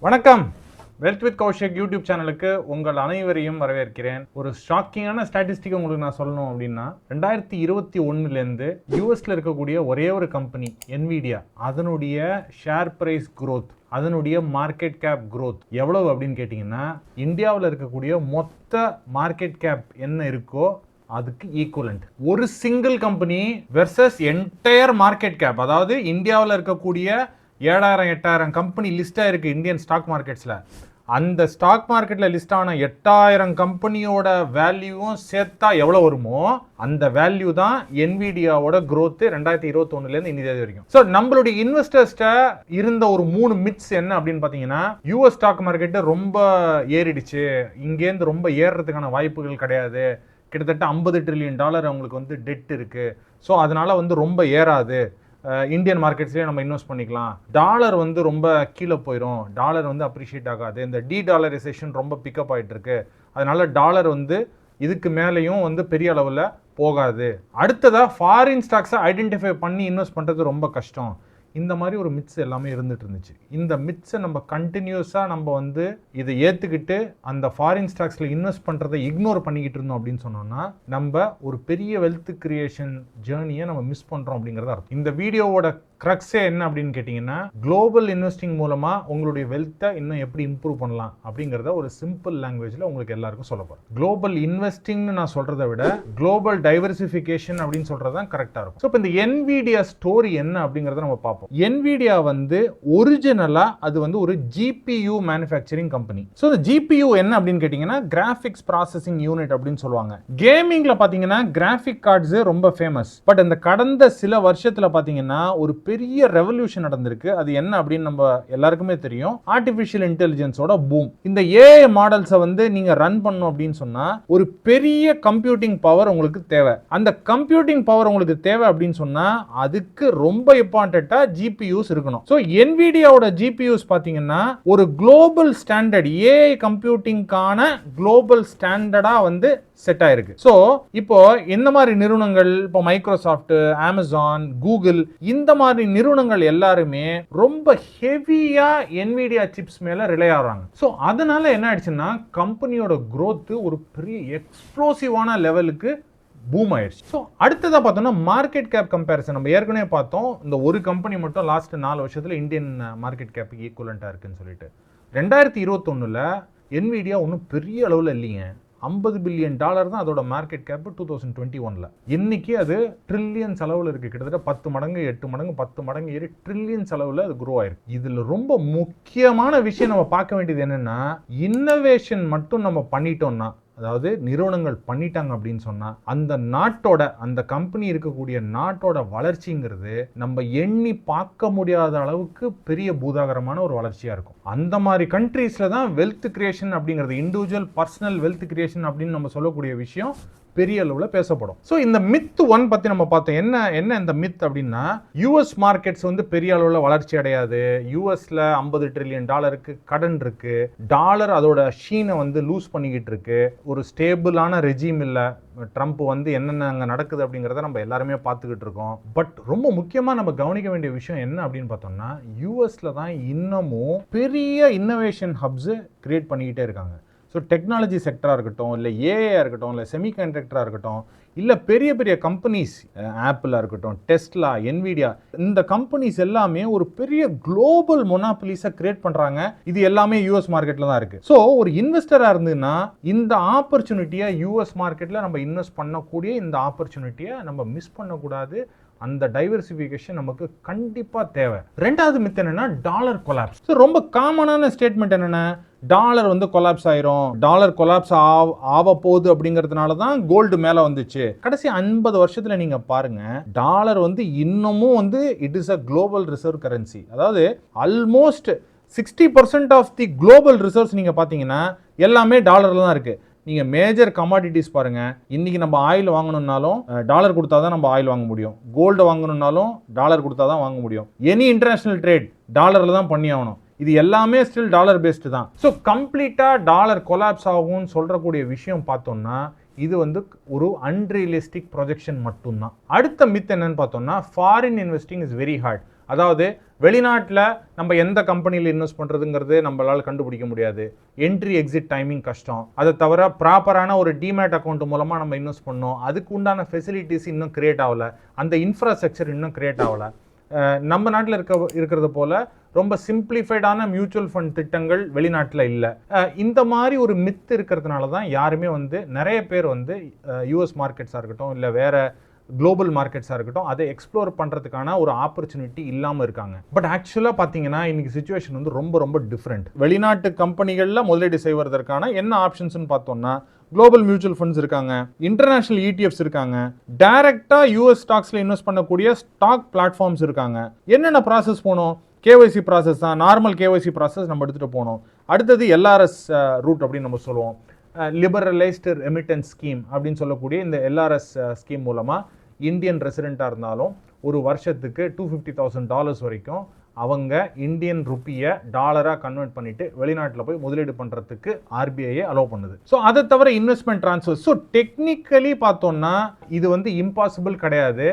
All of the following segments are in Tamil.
வணக்கம். வெல்த் வித் கௌஷிக் யூடியூப் சேனலுக்கு உங்கள் அனைவரையும் வரவேற்கிறேன். ஒரு ஷாக்கிங்கான ஸ்டாட்டிஸ்டிக் உங்களுக்கு நான் சொல்லணும் அப்படின்னா 2021 யூஎஸ்ல இருக்கக்கூடிய ஒரே ஒரு கம்பெனி என்விடியா, அதனுடைய ஷேர் பிரைஸ் growth, அதனுடைய மார்க்கெட் கேப் growth எவ்வளவு அப்படின்னு கேட்டிங்கன்னா இந்தியாவில் இருக்கக்கூடிய மொத்த மார்க்கெட் கேப் என்ன இருக்கோ அதுக்கு ஈக்குவலண்ட். ஒரு single company versus entire market cap, அதாவது இந்தியாவில் இருக்கக்கூடிய 7,000-8,000 கம்பெனி லிஸ்டாக இருக்குது இந்தியன் ஸ்டாக் மார்க்கெட்ஸில். அந்த ஸ்டாக் மார்க்கெட்டில் லிஸ்ட் ஆன 8,000 கம்பெனியோட வேல்யூவும் சேர்த்தா எவ்வளோ வருமோ அந்த வேல்யூ தான் என்விடியாவோட growth 2021 இன்னி தேதி வரைக்கும். ஸோ நம்மளுடைய இன்வெஸ்டர்ஸ்ட இருந்த ஒரு 3 மித்ஸ் என்ன அப்படின்னு பார்த்தீங்கன்னா, யூஎஸ் ஸ்டாக் மார்க்கெட்டு ரொம்ப ஏறிடுச்சு, இங்கேருந்து ரொம்ப ஏறுறதுக்கான வாய்ப்புகள் கிடையாது, கிட்டத்தட்ட $50 trillion அவங்களுக்கு வந்து டெட் இருக்கு, ஸோ அதனால வந்து ரொம்ப ஏறாது, இந்தியன் மார்க்கெட்ஸ்லேயே நம்ம இன்வெஸ்ட் பண்ணிக்கலாம், டாலர் வந்து ரொம்ப கீழே போயிடும், டாலர் வந்து அப்ரிஷியேட் ஆகாது, இந்த டாலரைசேஷன் ரொம்ப பிக்கப் ஆகிட்டு இருக்கு, அதனால டாலர் வந்து இதுக்கு மேலேயும் வந்து பெரிய அளவில் போகாது, அடுத்ததாக ஃபாரின் ஸ்டாக்ஸை ஐடென்டிஃபை பண்ணி இன்வெஸ்ட் பண்ணுறது ரொம்ப கஷ்டம், இந்த மாதிரி ஒரு மித்ஸ் எல்லாமே இருந்துட்டு இருந்துச்சு. இந்த மித்ஸை நம்ம கண்டினியூஸாக நம்ம வந்து இதை ஏற்றுக்கிட்டு அந்த ஃபாரின் ஸ்டாக்ஸில் இன்வெஸ்ட் பண்ணுறதை இக்னோர் பண்ணிக்கிட்டு இருந்தோம் அப்படின்னு சொன்னோம்னா நம்ம ஒரு பெரிய வெல்த் கிரியேஷன் ஜேர்னியை நம்ம மிஸ் பண்ணுறோம் அப்படிங்கிறத அர்த்தம். இந்த வீடியோவோட க்ரக்ஸே என்ன அப்படின்னு கேட்டிங்கன்னா, குளோபல் இன்வெஸ்டிங் மூலமாக உங்களுடைய வெல்த்தை இன்னும் எப்படி இம்ப்ரூவ் பண்ணலாம் அப்படிங்கிறத ஒரு சிம்பிள் லாங்குவேஜில் உங்களுக்கு எல்லாருக்கும் சொல்ல போகிறேன். குளோபல் இன்வெஸ்டிங்னு நான் சொல்கிறத விட குளோபல் டைவர்சிஃபிகேஷன் அப்படின்னு சொல்கிறது தான் கரெக்டாக இருக்கும். ஸோ இப்போ இந்த என்விடியா ஸ்டோரி என்ன அப்படிங்கிறத நம்ம பார்ப்போம். என்விடியா வந்து ஒரிஜினலா அது வந்து ஒரு ஜிபியூ மேனுஃபேக்சரிங் கம்பெனி. ஸோ இந்த ஜிபியூ என்ன அப்படின்னு கேட்டிங்கன்னா கிராஃபிக்ஸ் ப்ராசஸிங் யூனிட் அப்படின்னு சொல்லுவாங்க. கேமிங்ல பார்த்தீங்கன்னா கிராஃபிக் கார்ட்ஸ் ரொம்ப ஃபேமஸ். பட் இந்த கடந்த சில வருஷத்துல பார்த்தீங்கன்னா ஒரு பெரிய ரெவல்யூஷன் நடந்திருக்கு. அது என்ன அப்படின்னு நம்ம எல்லாருக்குமே தெரியும், ஆர்டிஃபிஷியல் இன்டெலிஜென்ஸோட பூம். இந்த ஏஐ மாடல்ஸை வந்து நீங்க ரன் பண்ணணும் அப்படின்னு சொன்னா ஒரு பெரிய கம்ப்யூட்டிங் பவர் உங்களுக்கு தேவை. அந்த கம்ப்யூட்டிங் பவர் உங்களுக்கு தேவை அப்படின்னு சொன்னா அதுக்கு ரொம்ப இம்பார்ட்டன்ட்டா ஜிபியூஸ் இருக்கணும். ஸோ என்விடியாவோட ஜிபியூஸ் பார்த்தீங்கன்னா ஒரு குளோபல் ஸ்டாண்டர்ட், ஏஐ கம்ப்யூட்டிங்கான குளோபல் ஸ்டாண்டர்டா வந்து செட் ஆயிருக்கு. ஸோ இப்போ இந்த மாதிரி நிறுவனங்கள், இப்போ மைக்ரோசாஃப்ட், அமேசான், கூகுள், இந்த மாதிரி நிறுவனங்கள் எல்லாருமே ரொம்ப ஹெவியா என்விடியா சிப்ஸ் மேல ரிலே ஆகிறாங்க. ஸோ அதனால என்ன ஆயிடுச்சுன்னா கம்பெனியோட growth ஒரு பெரிய எக்ஸ்ப்ளோசிவான லெவலுக்கு பூம் ஆயிடுச்சு. ஸோ அடுத்ததாக பார்த்தோம்னா மார்க்கெட் கேப் கம்பேரிசன். நம்ம ஏற்கனவே பார்த்தோம் இந்த ஒரு கம்பெனி மட்டும் லாஸ்ட் 4 வருஷத்துல இந்தியன் மார்க்கெட் கேப்புக்கு ஈக்குவலண்டா இருக்குன்னு சொல்லிட்டு. 2021 என்விடியா ஒன்றும் பெரிய அளவில் இல்லைங்க, $50 பில்லியன் தான் அதோட மார்க்கெட் கேப் 2021. இன்னைக்கு அது ட்ரில்லியன் அளவில் இருக்கு, கிட்டத்தட்ட 10 மடங்கு 8 மடங்கு 10 மடங்கு ஏறி ட்ரில்லியன் அளவில் அது க்ரோ ஆயிருக்கு. இதுல ரொம்ப முக்கியமான விஷயம் நம்ம பார்க்க வேண்டியது என்னன்னா, இன்னோவேஷன் மட்டும் நம்ம பண்ணிட்டோம்னா, அதாவது நிறுவனங்கள் பண்ணிட்டாங்க அப்படின்னு சொன்னா அந்த நாட்டோட, அந்த கம்பெனி இருக்கக்கூடிய நாட்டோட வளர்ச்சிங்கிறது நம்ம எண்ணி பார்க்க முடியாத அளவுக்கு பெரிய பூதாகரமான ஒரு வளர்ச்சியா இருக்கும். அந்த மாதிரி கண்ட்ரீஸ்ல தான் வெல்த் கிரியேஷன் அப்படிங்கிறது, இண்டிவிஜுவல் பர்சனல் வெல்த் கிரியேஷன் அப்படின்னு நம்ம சொல்லக்கூடிய விஷயம் பெரிய அளவில் பேசப்படும். ஸோ இந்த மித் 1 பற்றி நம்ம பார்த்தோம். என்ன இந்த மித் அப்படின்னா, யூஎஸ் மார்க்கெட்ஸ் வந்து பெரிய அளவில் வளர்ச்சி அடையாது, யூஎஸ்ல $50 trillion கடன் இருக்கு, டாலர் அதோட ஷீனை வந்து லூஸ் பண்ணிக்கிட்டு இருக்கு, ஒரு ஸ்டேபிளான ரெஜிம் இல்லை, ட்ரம்ப் வந்து என்னென்ன அங்கே நடக்குது அப்படிங்கிறத நம்ம எல்லாருமே பார்த்துக்கிட்டு இருக்கோம். பட் ரொம்ப முக்கியமாக நம்ம கவனிக்க வேண்டிய விஷயம் என்ன அப்படின்னு பார்த்தோம்னா, யூஎஸ்ல தான் இன்னமும் பெரிய இன்னோவேஷன் ஹப்ஸ் கிரியேட் பண்ணிக்கிட்டே இருக்காங்க. ஸோ டெக்னாலஜி செக்டராக இருக்கட்டும், இல்லை ஏஐயாக இருக்கட்டும், இல்லை செமிகண்டக்டராக இருக்கட்டும், இல்லை பெரிய பெரிய கம்பெனிஸ், ஆப்பிளாக இருக்கட்டும், டெஸ்லா, என்விடியா, இந்த கம்பெனிஸ் எல்லாமே ஒரு பெரிய குளோபல் மொனாபலிஸை கிரியேட் பண்ணுறாங்க. இது எல்லாமே யூஎஸ் மார்க்கெட்டில் தான் இருக்குது. ஸோ ஒரு இன்வெஸ்டராக இருந்ததுன்னா இந்த ஆப்பர்ச்சுனிட்டியை, யூஎஸ் மார்க்கெட்டில் நம்ம இன்வெஸ்ட் பண்ணக்கூடிய இந்த ஆப்பர்ச்சுனிட்டியை நம்ம மிஸ் பண்ணக்கூடாது. அந்த டைவர்சிஃபிகேஷன் நமக்கு கண்டிப்பாக தேவை. ரெண்டாவது மித் என்னன்னா டாலர் கொலாப்ஸ். ஸோ ரொம்ப காமனான ஸ்டேட்மெண்ட் என்னென்ன, டாலர் வந்து கொலாப்ஸ் ஆயிரும், டாலர் கொலாப்ஸ் ஆக போகுது அப்படிங்கிறதுனால தான் கோல்டு மேலே வந்துச்சு. கடைசி 50 வருஷத்துல நீங்க பாருங்க, டாலர் வந்து இன்னமும் வந்து it is a global reserve currency. அதாவது almost 60% of the global reserves நீங்க பார்த்தீங்கன்னா எல்லாமே டாலர்ல தான் இருக்கு. நீங்கள் மேஜர் கமாடிட்டிஸ் பாருங்கள், இன்றைக்கி நம்ம ஆயில் வாங்கணுன்னாலும் டாலர் கொடுத்தா தான் நம்ம ஆயில் வாங்க முடியும், கோல்டு வாங்கணுன்னாலும் டாலர் கொடுத்தா தான் வாங்க முடியும், எனி இன்டர்நேஷ்னல் ட்ரேட் டாலரில் தான் பண்ணி ஆகணும். இது எல்லாமே ஸ்டில் டாலர் பேஸ்டு தான். ஸோ கம்ப்ளீட்டாக டாலர் கொலாப்ஸ் ஆகும்னு சொல்கிறக்கூடிய விஷயம் பார்த்தோம்னா இது வந்து ஒரு அன்ரியலிஸ்டிக் ப்ரொஜெக்ஷன் மட்டும்தான். அடுத்த மித் என்னன்னு பார்த்தோம்னா, foreign investing is very hard. அதாவது வெளிநாட்டில் நம்ம எந்த கம்பெனியில் இன்வெஸ்ட் பண்ணுறதுங்கிறது நம்மளால் கண்டுபிடிக்க முடியாது. என்ட்ரி எக்ஸிட் டைமிங் கஷ்டம். அதை தவிர ப்ராப்பரான ஒரு டிமேட் அக்கௌண்ட் மூலமாக நம்ம இன்வெஸ்ட் பண்ணோம். அதுக்கு உண்டான ஃபெசிலிட்டிஸ் இன்னும் கிரியேட் ஆகலை. அந்த இன்ஃப்ராஸ்ட்ரக்சர் இன்னும் கிரியேட் ஆகலை. நம்ம நாட்டில் இருக்கிறது போல ரொம்ப சிம்பிளிஃபைடான மியூச்சுவல் ஃபண்ட் திட்டங்கள் வெளிநாட்டில் இல்லை. இந்த மாதிரி ஒரு மித்து இருக்கிறதுனால தான் யாருமே நிறைய பேர் யூஎஸ் மார்க்கெட்ஸாக இருக்கட்டும், இல்லை வேற குளோபல் மார்க்கெட்ஸாக இருக்கட்டும், அதை எக்ஸ்ப்ளோர் பண்ணுறதுக்கான ஒரு ஆப்பர்ச்சுனிட்டி இல்லாமல் இருக்காங்க. பட் ஆக்சுவலாக பார்த்தீங்கன்னா இன்னைக்கு சிச்சுவேஷன் ரொம்ப ரொம்ப டிஃப்ரெண்ட். வெளிநாட்டு கம்பெனிகளில் முதலீடு செய்வதற்கான என்ன ஆப்ஷன்ஸ்னு பார்த்தோம்னா, குளோபல் மியூச்சுவல் ஃபண்ட்ஸ் இருக்காங்க, இன்டர்நேஷனல் இடிஎஃப்ஸ் இருக்காங்க, டைரக்டா யூஎஸ் ஸ்டாக்ஸ்ல இன்வெஸ்ட் பண்ணக்கூடிய ஸ்டாக் பிளாட்ஃபார்ம்ஸ் இருக்காங்க. என்னென்ன ப்ராசஸ் போனோம்? கேஒய்சி ப்ராசஸ் தான், நார்மல் கேஒய்சி ப்ராசஸ் நம்ம எடுத்துகிட்டு போனோம். அடுத்தது எல்ஆர்எஸ் ரூட் அப்படின்னு நம்ம சொல்லுவோம், லிபரலைஸ்டு ரெமிட்டன்ஸ் ஸ்கீம் அப்படின்னு சொல்லக்கூடிய இந்த எல்ஆர்எஸ் ஸ்கீம் மூலமாக இந்தியன் ரெசிடெண்ட்டாக இருந்தாலும் ஒரு வருஷத்துக்கு $250,000 வரைக்கும் அவங்க இந்தியன் ருப்பியை டாலராக கன்வெர்ட் பண்ணிட்டு வெளிநாட்டில் போய் முதலீடு பண்ணுறதுக்கு ஆர்பிஐயே அலோவ் பண்ணுது. ஸோ அதை தவிர இன்வெஸ்ட்மெண்ட் ட்ரான்ஸ்ஃபர். ஸோ டெக்னிக்கலி பார்த்தோம்னா இது இம்பாசிபிள் கிடையாது.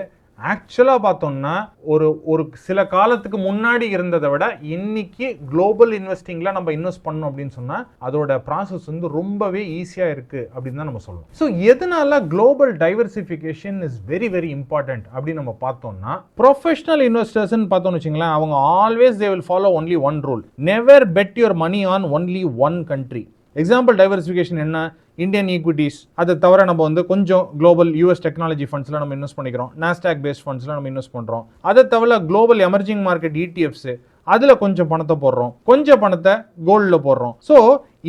ஆக்சுவலாக பார்த்தோம்னா ஒரு சில காலத்துக்கு முன்னாடி இருந்ததை விட இன்னைக்கு குளோபல் இன்வெஸ்டிங்கில் நம்ம இன்வெஸ்ட் பண்ணோம் அப்படின்னு சொன்னால் அதோட ப்ராசஸ் ரொம்பவே ஈஸியாக இருக்குது அப்படின்னு தான் நம்ம சொல்லுவோம். ஸோ எதனால global diversification is very very important அப்படின்னு நம்ம பார்த்தோம்னா, ப்ரொஃபஷனல் இன்வெஸ்டர்ஸ்ன்னு பார்த்தோம்னு வச்சுங்களேன், அவங்க always they will follow only one rule: never bet your money on only one country. Example diversification என்ன? Indian equities. அதை தவிர நம்ம கொஞ்சம் குளோபல் யூஎஸ் டெக்னாலஜி ஃபண்ட்ஸில் நம்ம இன்வெஸ்ட் பண்ணிக்கிறோம், நாஸ்டாக் பேஸ்ட் ஃபண்ட்ஸில் நம்ம இன்வெஸ்ட் பண்ணுறோம். அதை தவிர குளோபல் எமர்ஜிங் மார்க்கெட் இடிஎஃப்ஸ், அதில் கொஞ்சம் பணத்தை போடுறோம், கொஞ்சம் பணத்தை கோல்டில் போடுறோம். ஸோ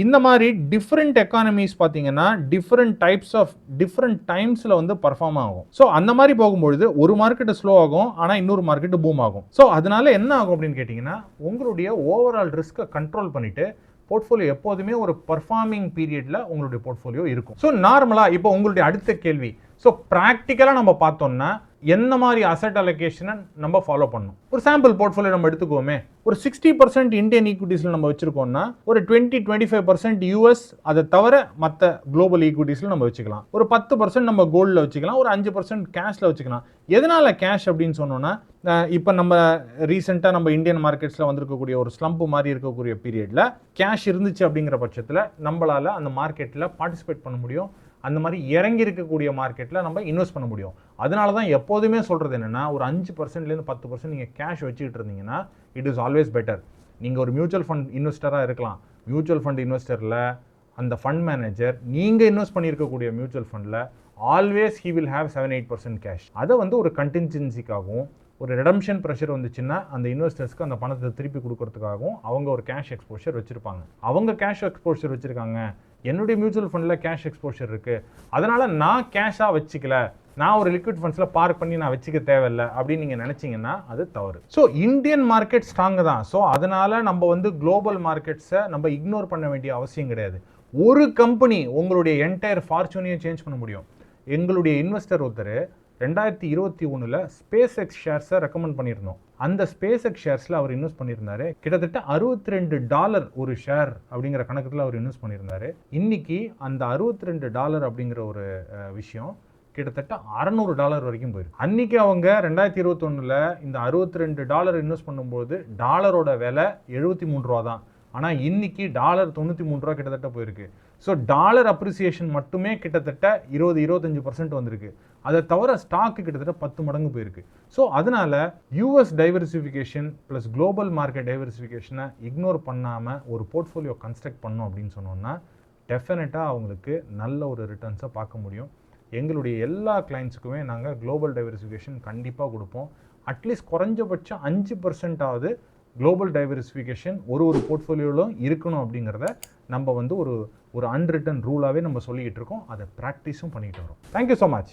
இந்த மாதிரி டிஃப்ரெண்ட் எக்கானமிஸ் பார்த்தீங்கன்னா டிஃப்ரெண்ட் டைப்ஸ் ஆஃப் டிஃப்ரெண்ட் டைம்ஸில் பர்ஃபார்ம் ஆகும். ஸோ அந்த மாதிரி போகும்பொழுது ஒரு மார்க்கெட்டு ஸ்லோ ஆகும், ஆனால் இன்னொரு மார்க்கெட்டு பூம் ஆகும். ஸோ அதனால என்ன ஆகும் அப்படின்னு கேட்டிங்கன்னா, உங்களுடைய ஓவரால் ரிஸ்க்கை கண்ட்ரோல் பண்ணிட்டு போர்ட்ஃபோலியோ எப்போதுமே ஒரு பர்ஃபார்மிங் பீரியட்ல உங்களுடைய போர்ட்ஃபோலியோ இருக்கும். ஸோ நார்மலா இப்போ உங்களுடைய அடுத்த கேள்வி, ஸோ ப்ராக்டிக்கலாக நம்ம பார்த்தோம்னா என்ன மாதிரி அசெட் அலோகேஷனை நம்ம ஃபாலோ பண்ணணும்? ஒரு சாம்பிள் போர்ட்ஃபோலியோ நம்ம எடுத்துக்கோமே. ஒரு 60% இந்தியன் ஈக்விட்டிஸில் நம்ம வச்சிருக்கோம்னா ஒரு 20-25% யூஎஸ், அதை தவிர மற்ற குளோபல் ஈக்விட்டிஸில் நம்ம வச்சுக்கலாம். ஒரு 10% நம்ம கோல்டில் வச்சுக்கலாம், ஒரு 5% கேஷில் வச்சுக்கலாம். எதனால கேஷ் அப்படின்னு சொன்னோன்னா, இப்போ நம்ம ரீசெண்டாக நம்ம இந்தியன் மார்க்கெட்ஸில் வந்திருக்கக்கூடிய ஒரு ஸ்லம்ப் மாதிரி இருக்கக்கூடிய பீரியடில் கேஷ் இருந்துச்சு அப்படிங்கிற பட்சத்தில் நம்மளால் அந்த மார்க்கெட்டில் பார்ட்டிசிபேட் பண்ண முடியும். அந்த மாதிரி இறங்கி இருக்கக்கூடிய மார்க்கெட்டில் நம்ம இன்வெஸ்ட் பண்ண முடியும். அதனால தான் எப்போதுமே சொல்கிறது என்னென்னா, ஒரு 5%லேருந்து 10% நீங்கள் கேஷ் வச்சுக்கிட்டு இருந்தீங்கன்னா இட் இஸ் ஆல்வேஸ் பெட்டர். நீங்கள் ஒரு மியூச்சுவல் ஃபண்ட் இன்வெஸ்டராக இருக்கலாம். மியூச்சுவல் ஃபண்ட் இன்வெஸ்டரில் அந்த ஃபண்ட் மேனேஜர் நீங்கள் இன்வெஸ்ட் பண்ணியிருக்கக்கூடிய மியூச்சுவல் ஃபண்டில் always he will have 7-8% cash. அதை ஒரு கண்டின்ஜென்சிக்காகவும், ஒரு ரெடம்ஷன் ப்ரெஷர் வந்துச்சுன்னா அந்த இன்வெஸ்டர்ஸ்க்கு அந்த பணத்தை திருப்பி கொடுக்கறதுக்காகவும் அவங்க ஒரு கேஷ் எக்ஸ்போஷர் வச்சுருப்பாங்க. அவங்க கேஷ் எக்ஸ்போஷர் வச்சுருக்காங்க, என்னுடைய மியூச்சுவல் ஃபண்டில் கேஷ் எக்ஸ்போஷர் இருக்குது, அதனால் நான் கேஷாக வச்சுக்கல, நான் ஒரு லிக்விட் ஃபண்ட்ஸில் பார்க் பண்ணி நான் வச்சுக்க தேவையில்லை அப்படின்னு நீங்கள் நினச்சிங்கன்னா அது தவறு. ஸோ இந்தியன் மார்க்கெட் ஸ்ட்ராங்கு தான். ஸோ அதனால் நம்ம குளோபல் மார்க்கெட்ஸை நம்ம இக்னோர் பண்ண வேண்டிய அவசியம் கிடையாது. ஒரு கம்பெனி உங்களுடைய என்டையர் ஃபார்ச்சூனையும் சேஞ்ச் பண்ண முடியும். எங்களுடைய இன்வெஸ்டர் ஒருத்தர் 2021 ஸ்பேஸ் எக்ஸ் ஷேர்ஸை ரெக்கமெண்ட் பண்ணியிருந்தோம். அந்த ஸ்பேஸ் எக்ஸ் ஷேர்ஸில் அவர் இன்வெஸ்ட் பண்ணியிருந்தாரு. கிட்டத்தட்ட $62 ஒரு ஷேர் அப்படிங்கிற கணக்கில் அவர் இன்வெஸ்ட் பண்ணியிருந்தாரு. இன்னைக்கு அந்த $62 அப்படிங்கிற ஒரு விஷயம் கிட்டத்தட்ட $600 வரைக்கும் போயிருக்கு. அன்னைக்கு அவங்க 2021 இந்த $62 இன்வெஸ்ட் பண்ணும்போது டாலரோட விலை $73 தான். ஆனால் இன்னைக்கு $93 கிட்டத்தட்ட போயிருக்கு. ஸோ டாலர் அப்ரிசியேஷன் மட்டுமே கிட்டத்தட்ட 20-25% வந்திருக்கு. அதை தவிர ஸ்டாக்கு கிட்டத்தட்ட 10 மடங்கு போயிருக்கு. ஸோ அதனால US diversification plus global market டைவர்சிஃபிகேஷனை இக்னோர் பண்ணாமல் ஒரு போர்ட்ஃபோலியோ கன்ஸ்ட்ரக்ட் பண்ணோம் அப்படின்னு சொன்னோம்னா டெஃபினட்டாக அவங்களுக்கு நல்ல ஒரு ரிட்டர்ன்ஸை பார்க்க முடியும். எங்களுடைய எல்லா கிளைண்ட்ஸுக்குமே நாங்கள் குளோபல் டைவர்சிஃபிகேஷன் கண்டிப்பாக கொடுப்போம். அட்லீஸ்ட் குறைஞ்சபட்சம் 5% குளோபல் டைவர்சிஃபிகேஷன் ஒரு போர்ட்ஃபோலியோவிலும் இருக்கணும் அப்படிங்கிறத நம்ம ஒரு அன்ரிட்டன் ரூலாகவே நம்ம சொல்லிக்கிட்டு இருக்கோம். அதை ப்ராக்டிஸும் பண்ணிக்கிட்டு வரோம். Thank you so much.